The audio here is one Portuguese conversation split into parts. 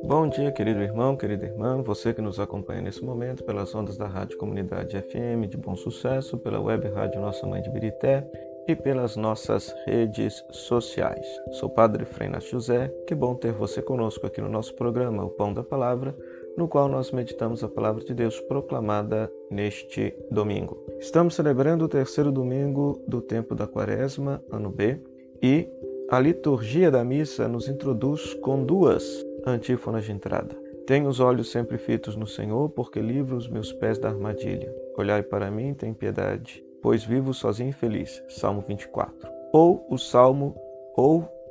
Bom dia, querido irmão, querida irmã, você que nos acompanha nesse momento pelas ondas da Rádio Comunidade FM de Bom Sucesso, pela web rádio Nossa Mãe de Birité e pelas nossas redes sociais. Sou Padre Frei Inácio José, que bom ter você conosco aqui no nosso programa O Pão da Palavra, no qual nós meditamos a Palavra de Deus proclamada neste domingo. Estamos celebrando o terceiro domingo do tempo da Quaresma, ano B, e a liturgia da missa nos introduz com duas antífonas de entrada. Tenho os olhos sempre fitos no Senhor, porque livra os meus pés da armadilha. Olhai para mim, tem piedade, pois vivo sozinho e feliz. Salmo 24. Ou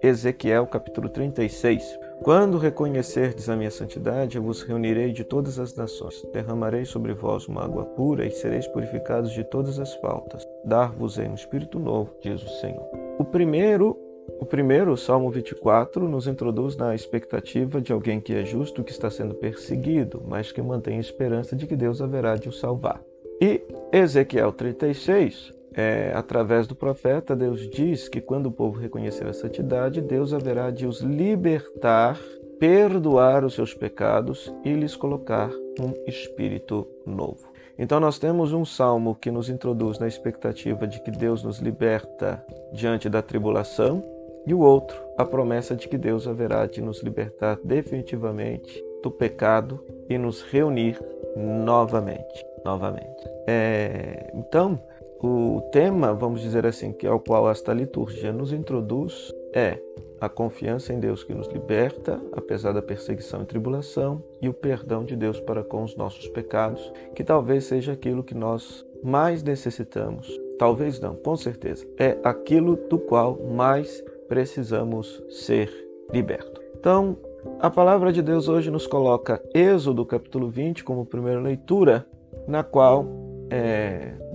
Ezequiel, capítulo 36. Quando reconhecerdes a minha santidade, eu vos reunirei de todas as nações. Derramarei sobre vós uma água pura e sereis purificados de todas as faltas. Dar-vos-ei um espírito novo, diz o Senhor. O primeiro, o Salmo 24, nos introduz na expectativa de alguém que é justo, que está sendo perseguido, mas que mantém a esperança de que Deus haverá de o salvar. E Ezequiel 36, através do profeta, Deus diz que quando o povo reconhecer a santidade, Deus haverá de os libertar, perdoar os seus pecados e lhes colocar um espírito novo. Então nós temos um salmo que nos introduz na expectativa de que Deus nos liberta diante da tribulação, e o outro, a promessa de que Deus haverá de nos libertar definitivamente do pecado e nos reunir novamente. Então, o tema, vamos dizer assim, que ao qual esta liturgia nos introduz é a confiança em Deus que nos liberta, apesar da perseguição e tribulação, e o perdão de Deus para com os nossos pecados, que talvez seja aquilo que nós mais necessitamos. Talvez não, com certeza. É aquilo do qual mais precisamos ser libertos. Então, a palavra de Deus hoje nos coloca Êxodo capítulo 20 como primeira leitura, na qual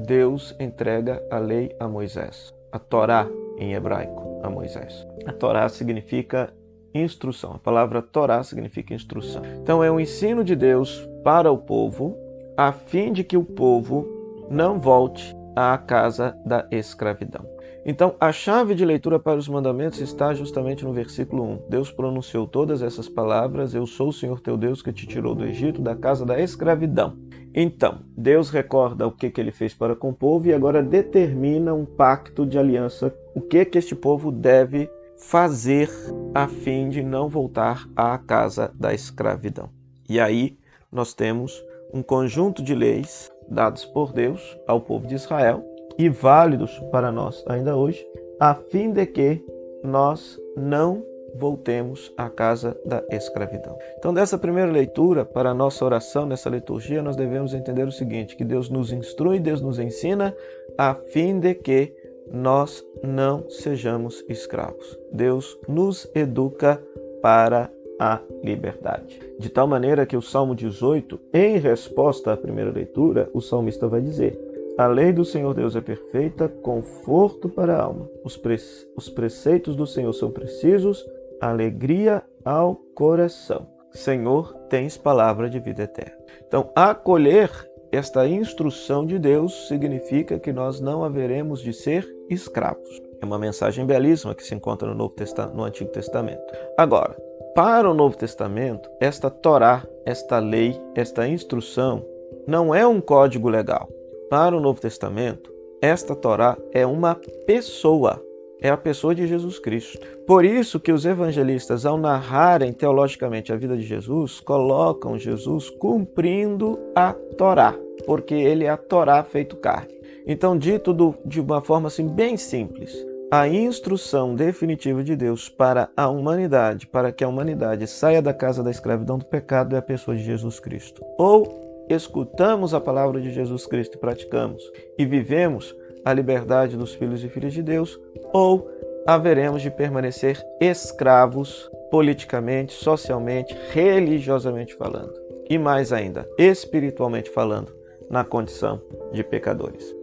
Deus entrega a lei a Moisés, a Torá em hebraico, a Moisés. A Torá significa instrução, a palavra Torá significa instrução. Então é um ensino de Deus para o povo, a fim de que o povo não volte à casa da escravidão. Então, a chave de leitura para os mandamentos está justamente no versículo 1. Deus pronunciou todas essas palavras: eu sou o Senhor teu Deus que te tirou do Egito, da casa da escravidão. Então, Deus recorda o que ele fez para com o povo e agora determina um pacto de aliança, o que este povo deve fazer a fim de não voltar à casa da escravidão. E aí nós temos um conjunto de leis dados por Deus ao povo de Israel e válidos para nós ainda hoje, a fim de que nós não voltemos à casa da escravidão. Então, dessa primeira leitura, para a nossa oração nessa liturgia, nós devemos entender o seguinte, que Deus nos instrui, Deus nos ensina, a fim de que nós não sejamos escravos. Deus nos educa para a liberdade. De tal maneira que o Salmo 18, em resposta à primeira leitura, o salmista vai dizer: a lei do Senhor Deus é perfeita, conforto para a alma. Os preceitos do Senhor são precisos, alegria ao coração. Senhor, tens palavra de vida eterna. Então, acolher esta instrução de Deus significa que nós não haveremos de ser escravos. É uma mensagem belíssima que se encontra no Antigo Testamento. Agora, para o Novo Testamento, esta Torá, esta lei, esta instrução não é um código legal. Para o Novo Testamento, esta Torá é uma pessoa, é a pessoa de Jesus Cristo. Por isso que os evangelistas, ao narrarem teologicamente a vida de Jesus, colocam Jesus cumprindo a Torá, porque ele é a Torá feito carne. Então, dito de uma forma assim bem simples, a instrução definitiva de Deus para a humanidade, para que a humanidade saia da casa da escravidão do pecado, é a pessoa de Jesus Cristo. Ou escutamos a palavra de Jesus Cristo e praticamos, e vivemos a liberdade dos filhos e filhas de Deus, ou haveremos de permanecer escravos politicamente, socialmente, religiosamente falando, e mais ainda, espiritualmente falando, na condição de pecadores.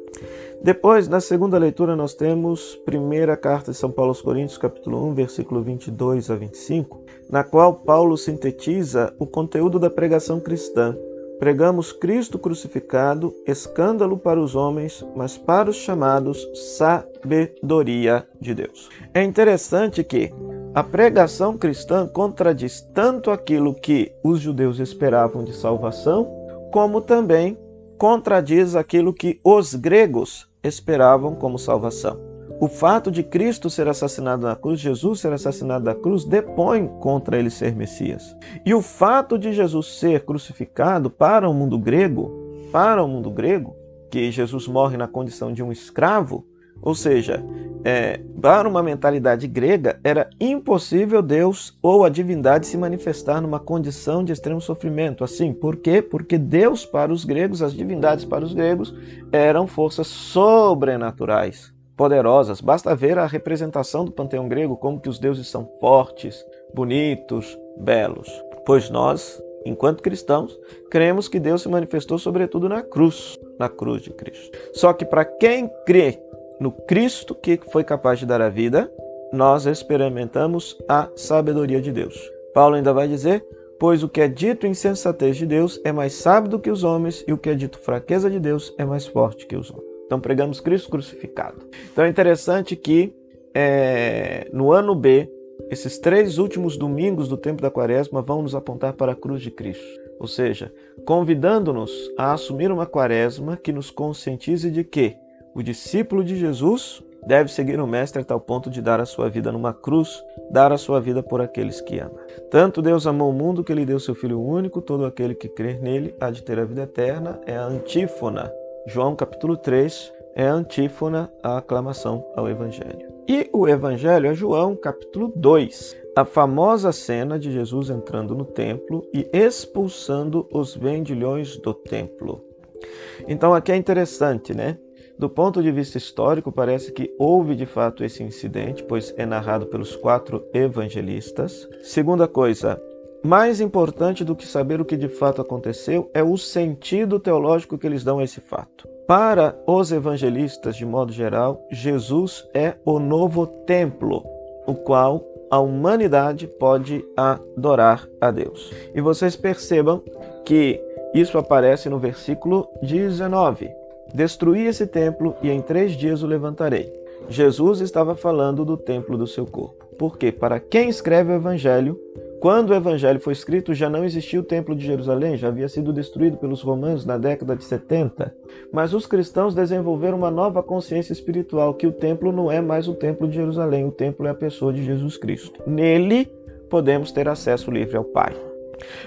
Depois, na segunda leitura, nós temos primeira carta de São Paulo aos Coríntios, capítulo 1, versículo 22 a 25, na qual Paulo sintetiza o conteúdo da pregação cristã. Pregamos Cristo crucificado, escândalo para os homens, mas para os chamados, sabedoria de Deus. É interessante que A pregação cristã contradiz tanto aquilo que os judeus esperavam de salvação, como também contradiz aquilo que os gregos esperavam como salvação. O fato de Cristo ser assassinado na cruz, Jesus ser assassinado na cruz, depõe contra ele ser Messias. E o fato de Jesus ser crucificado para o mundo grego, que Jesus morre na condição de um escravo, ou seja, para uma mentalidade grega, era impossível Deus ou a divindade se manifestar numa condição de extremo sofrimento. Assim, por quê? Porque Deus para os gregos, as divindades para os gregos, eram forças sobrenaturais, poderosas. Basta ver a representação do panteão grego, como que os deuses são fortes, bonitos, belos. Pois nós, enquanto cristãos, cremos que Deus se manifestou sobretudo na cruz de Cristo. Só que para quem crê no Cristo que foi capaz de dar a vida, nós experimentamos a sabedoria de Deus. Paulo ainda vai dizer: pois o que é dito insensatez de Deus é mais sábio do que os homens, e o que é dito fraqueza de Deus é mais forte que os homens. Então pregamos Cristo crucificado. Então é interessante que no ano B, esses 3 últimos domingos do tempo da Quaresma vão nos apontar para a cruz de Cristo. Ou seja, convidando-nos a assumir uma Quaresma que nos conscientize de que o discípulo de Jesus deve seguir o Mestre a tal ponto de dar a sua vida numa cruz, dar a sua vida por aqueles que ama. Tanto Deus amou o mundo que Ele deu seu Filho único, todo aquele que crer nele há de ter a vida eterna. É a antífona. João capítulo 3 é a antífona, a aclamação ao Evangelho. E o Evangelho é João capítulo 2, a famosa cena de Jesus entrando no templo e expulsando os vendilhões do templo. Então aqui é interessante, né? Do ponto de vista histórico, parece que houve de fato esse incidente, pois é narrado pelos 4 evangelistas. Segunda coisa, mais importante do que saber o que de fato aconteceu é o sentido teológico que eles dão a esse fato. Para os evangelistas, de modo geral, Jesus é o novo templo, o qual a humanidade pode adorar a Deus. E vocês percebam que isso aparece no versículo 19. Destruí esse templo e em 3 dias o levantarei. Jesus estava falando do templo do seu corpo. Porque para quem escreve o Evangelho, quando o Evangelho foi escrito, já não existia o templo de Jerusalém, já havia sido destruído pelos romanos na década de 70. Mas os cristãos desenvolveram uma nova consciência espiritual, que o templo não é mais o templo de Jerusalém, o templo é a pessoa de Jesus Cristo. Nele podemos ter acesso livre ao Pai.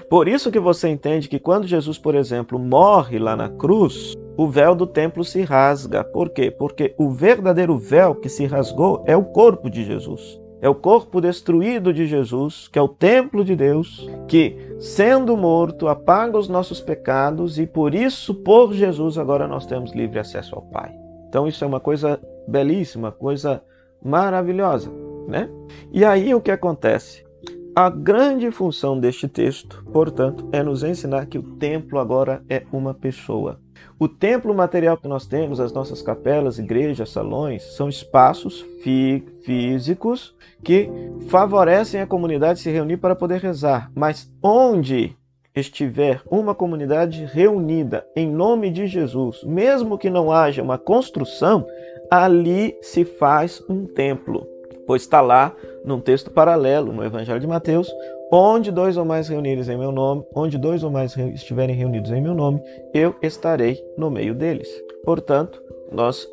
Por isso que você entende que quando Jesus, por exemplo, morre lá na cruz, o véu do templo se rasga. Por quê? Porque o verdadeiro véu que se rasgou é o corpo de Jesus. É o corpo destruído de Jesus, que é o templo de Deus, que, sendo morto, apaga os nossos pecados e por isso, por Jesus, agora nós temos livre acesso ao Pai. Então isso é uma coisa belíssima, coisa maravilhosa, né? E aí o que acontece? A grande função deste texto, portanto, é nos ensinar que o templo agora é uma pessoa. O templo material que nós temos, as nossas capelas, igrejas, salões, são espaços físicos que favorecem a comunidade se reunir para poder rezar. Mas onde estiver uma comunidade reunida em nome de Jesus, mesmo que não haja uma construção, ali se faz um templo. Pois está lá num texto paralelo no Evangelho de Mateus, onde 2 ou mais reunirem em meu nome, onde 2 ou mais estiverem reunidos em meu nome, eu estarei no meio deles. Portanto, nós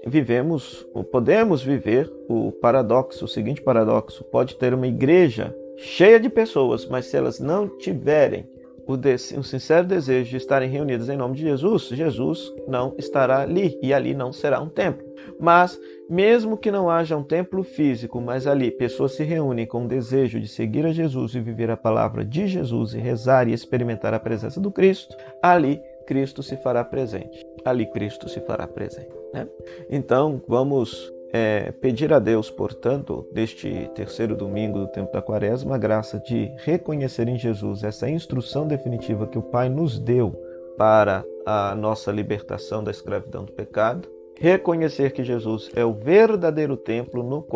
podemos viver o seguinte paradoxo: pode ter uma igreja cheia de pessoas, mas se elas não tiverem o sincero desejo de estarem reunidas em nome de Jesus, Jesus não estará ali e ali não será um templo. Mas, mesmo que não haja um templo físico, mas ali pessoas se reúnem com o desejo de seguir a Jesus e viver a palavra de Jesus e rezar e experimentar a presença do Cristo, ali Cristo se fará presente. Ali Cristo se fará presente, né? Então, vamos pedir a Deus, portanto, deste 3º domingo do tempo da Quaresma, a graça de reconhecer em Jesus essa instrução definitiva que o Pai nos deu para a nossa libertação da escravidão do pecado, reconhecer que Jesus é o verdadeiro templo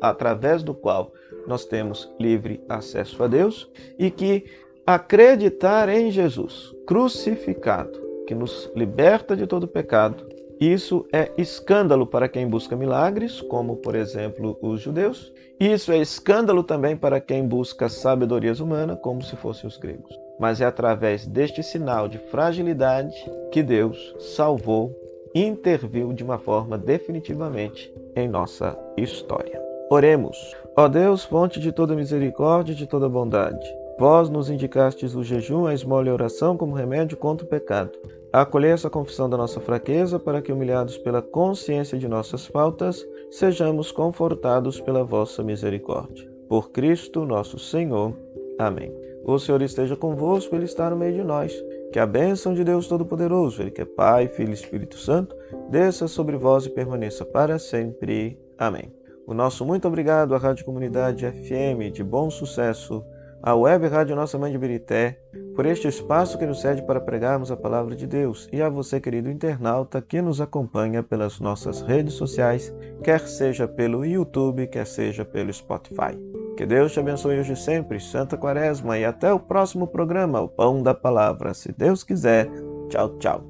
através do qual nós temos livre acesso a Deus, e que acreditar em Jesus crucificado, que nos liberta de todo pecado, Isso é escândalo para quem busca milagres, como, por exemplo, os judeus. Isso é escândalo também para quem busca sabedorias humanas, como se fossem os gregos. Mas é através deste sinal de fragilidade que Deus salvou, interviu de uma forma definitivamente em nossa história. Oremos. Ó Deus, fonte de toda misericórdia e de toda bondade, vós nos indicastes o jejum, a esmola e a oração como remédio contra o pecado. Acolhei essa confissão da nossa fraqueza, para que, humilhados pela consciência de nossas faltas, sejamos confortados pela vossa misericórdia. Por Cristo nosso Senhor. Amém. O Senhor esteja convosco, Ele está no meio de nós. Que a bênção de Deus Todo-Poderoso, Ele que é Pai, Filho e Espírito Santo, desça sobre vós e permaneça para sempre. Amém. O nosso muito obrigado à Rádio Comunidade FM de Bom Sucesso, à Web Rádio Nossa Mãe de Birité, por este espaço que nos cede para pregarmos a Palavra de Deus, e a você, querido internauta, que nos acompanha pelas nossas redes sociais, quer seja pelo YouTube, quer seja pelo Spotify. Que Deus te abençoe hoje e sempre, Santa Quaresma, e até o próximo programa, o Pão da Palavra. Se Deus quiser, tchau, tchau.